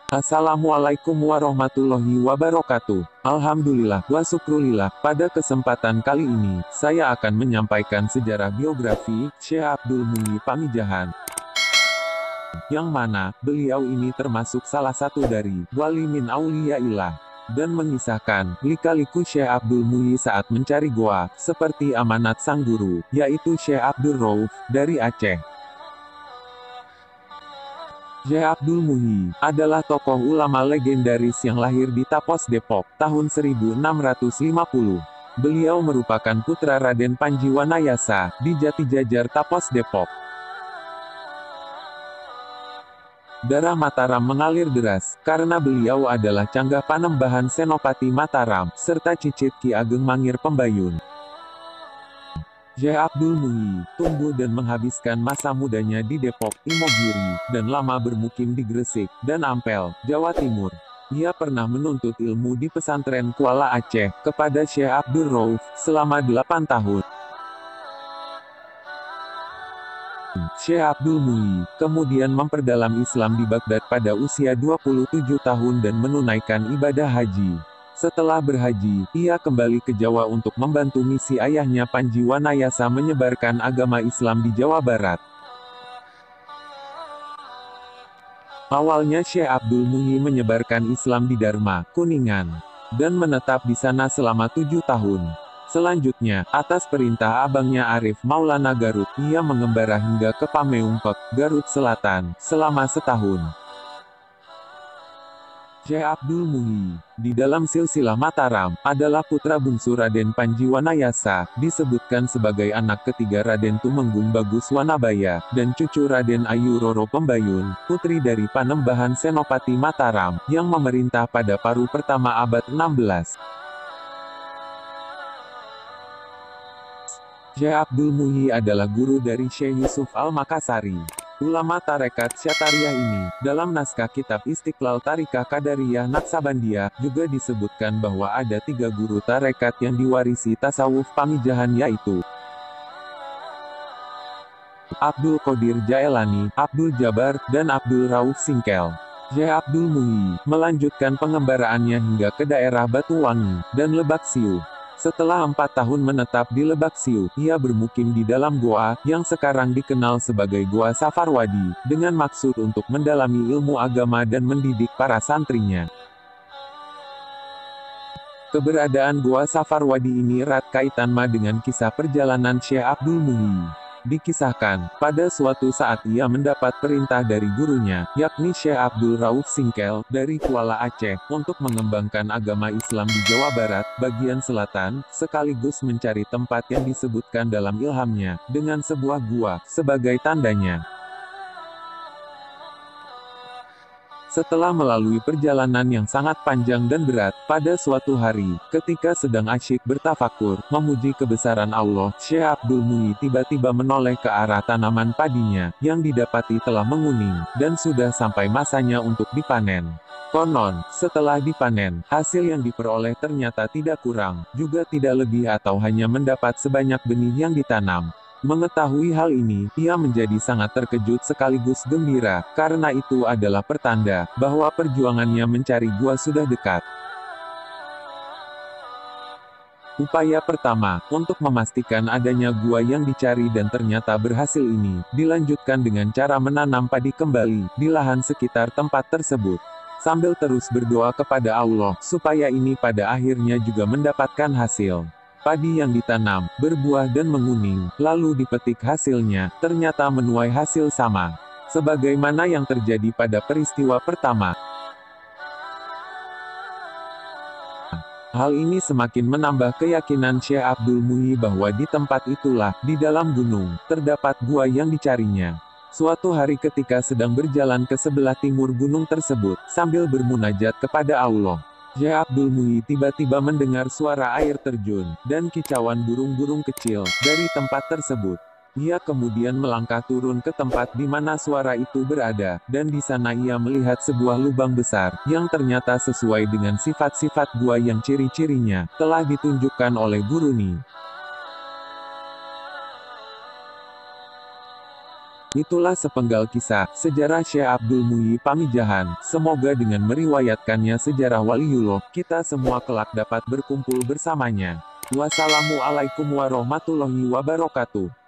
Assalamualaikum warahmatullahi wabarakatuh. Alhamdulillah wa syukrulillah, pada kesempatan kali ini, saya akan menyampaikan sejarah biografi Syekh Abdul Muhyi Pamijahan. Yang mana, beliau ini termasuk salah satu dari wali min auliyaillah. Dan mengisahkan, lika-liku Syekh Abdul Muhyi saat mencari goa, seperti amanat sang guru, yaitu Syekh Abdul Rauf, dari Aceh. Syekh Abdul Muhyi adalah tokoh ulama legendaris yang lahir di Tapos Depok, tahun 1650. Beliau merupakan putra Raden Panji Wanayasa, di Jatijajar Tapos Depok. Darah Mataram mengalir deras, karena beliau adalah canggah Panembahan Senopati Mataram, serta cicit Ki Ageng Mangir Pembayun. Syekh Abdul Muhyi tumbuh dan menghabiskan masa mudanya di Depok, Imogiri, dan lama bermukim di Gresik dan Ampel, Jawa Timur. Ia pernah menuntut ilmu di pesantren Kuala Aceh, kepada Syekh Abdul Rauf, selama 8 tahun. Syekh Abdul Muhyi kemudian memperdalam Islam di Baghdad pada usia 27 tahun dan menunaikan ibadah haji. Setelah berhaji, ia kembali ke Jawa untuk membantu misi ayahnya Panji Wanayasa menyebarkan agama Islam di Jawa Barat. Awalnya Syekh Abdul Muhyi menyebarkan Islam di Dharma, Kuningan, dan menetap di sana selama 7 tahun. Selanjutnya, atas perintah abangnya Arif Maulana Garut, ia mengembara hingga ke Pameumpek, Garut Selatan, selama setahun. Syekh Abdul Muhyi, di dalam silsilah Mataram, adalah putra bungsu Raden Panji Wanayasa, disebutkan sebagai anak ketiga Raden Tumenggung Bagus Wanabaya, dan cucu Raden Ayu Roro Pembayun, putri dari Panembahan Senopati Mataram, yang memerintah pada paruh pertama abad 16. Syekh Abdul Muhyi adalah guru dari Syekh Yusuf Al-Makassari. Ulama tarekat Syatariyah ini, dalam naskah kitab Istiqlal Tarikah Qadariyah Naksabandiyah, juga disebutkan bahwa ada 3 guru tarekat yang diwarisi tasawuf Pamijahan, yaitu Abdul Qadir Jaelani, Abdul Jabar, dan Abdul Rauf Singkel. Syekh Abdul Muhyi melanjutkan pengembaraannya hingga ke daerah Batuwangi dan Lebak Siu. Setelah 4 tahun menetap di Lebak Siu, ia bermukim di dalam goa, yang sekarang dikenal sebagai Goa Safarwadi, dengan maksud untuk mendalami ilmu agama dan mendidik para santrinya. Keberadaan Goa Safarwadi ini erat kaitan dengan kisah perjalanan Syekh Abdul Muhyi. Dikisahkan, pada suatu saat ia mendapat perintah dari gurunya, yakni Syekh Abdul Rauf Singkel, dari Kuala Aceh, untuk mengembangkan agama Islam di Jawa Barat, bagian selatan, sekaligus mencari tempat yang disebutkan dalam ilhamnya, dengan sebuah gua, sebagai tandanya. Setelah melalui perjalanan yang sangat panjang dan berat, pada suatu hari, ketika sedang asyik bertafakur, memuji kebesaran Allah, Syekh Abdul Muhyi tiba-tiba menoleh ke arah tanaman padinya, yang didapati telah menguning, dan sudah sampai masanya untuk dipanen. Konon, setelah dipanen, hasil yang diperoleh ternyata tidak kurang, juga tidak lebih atau hanya mendapat sebanyak benih yang ditanam. Mengetahui hal ini, ia menjadi sangat terkejut sekaligus gembira, karena itu adalah pertanda bahwa perjuangannya mencari gua sudah dekat. Upaya pertama, untuk memastikan adanya gua yang dicari dan ternyata berhasil ini, dilanjutkan dengan cara menanam padi kembali, di lahan sekitar tempat tersebut. Sambil terus berdoa kepada Allah, supaya ini pada akhirnya juga mendapatkan hasil. Padi yang ditanam, berbuah dan menguning, lalu dipetik hasilnya, ternyata menuai hasil sama. Sebagaimana yang terjadi pada peristiwa pertama. Hal ini semakin menambah keyakinan Syekh Abdul Muhyi bahwa di tempat itulah, di dalam gunung, terdapat gua yang dicarinya. Suatu hari ketika sedang berjalan ke sebelah timur gunung tersebut, sambil bermunajat kepada Allah, Syekh Abdul Muhyi tiba-tiba mendengar suara air terjun, dan kicauan burung-burung kecil, dari tempat tersebut. Ia kemudian melangkah turun ke tempat di mana suara itu berada, dan di sana ia melihat sebuah lubang besar, yang ternyata sesuai dengan sifat-sifat gua yang ciri-cirinya, telah ditunjukkan oleh guruni. Itulah sepenggal kisah sejarah Syekh Abdul Muhyi Pamijahan. Semoga dengan meriwayatkannya sejarah waliullah, kita semua kelak dapat berkumpul bersamanya. Wassalamualaikum warahmatullahi wabarakatuh.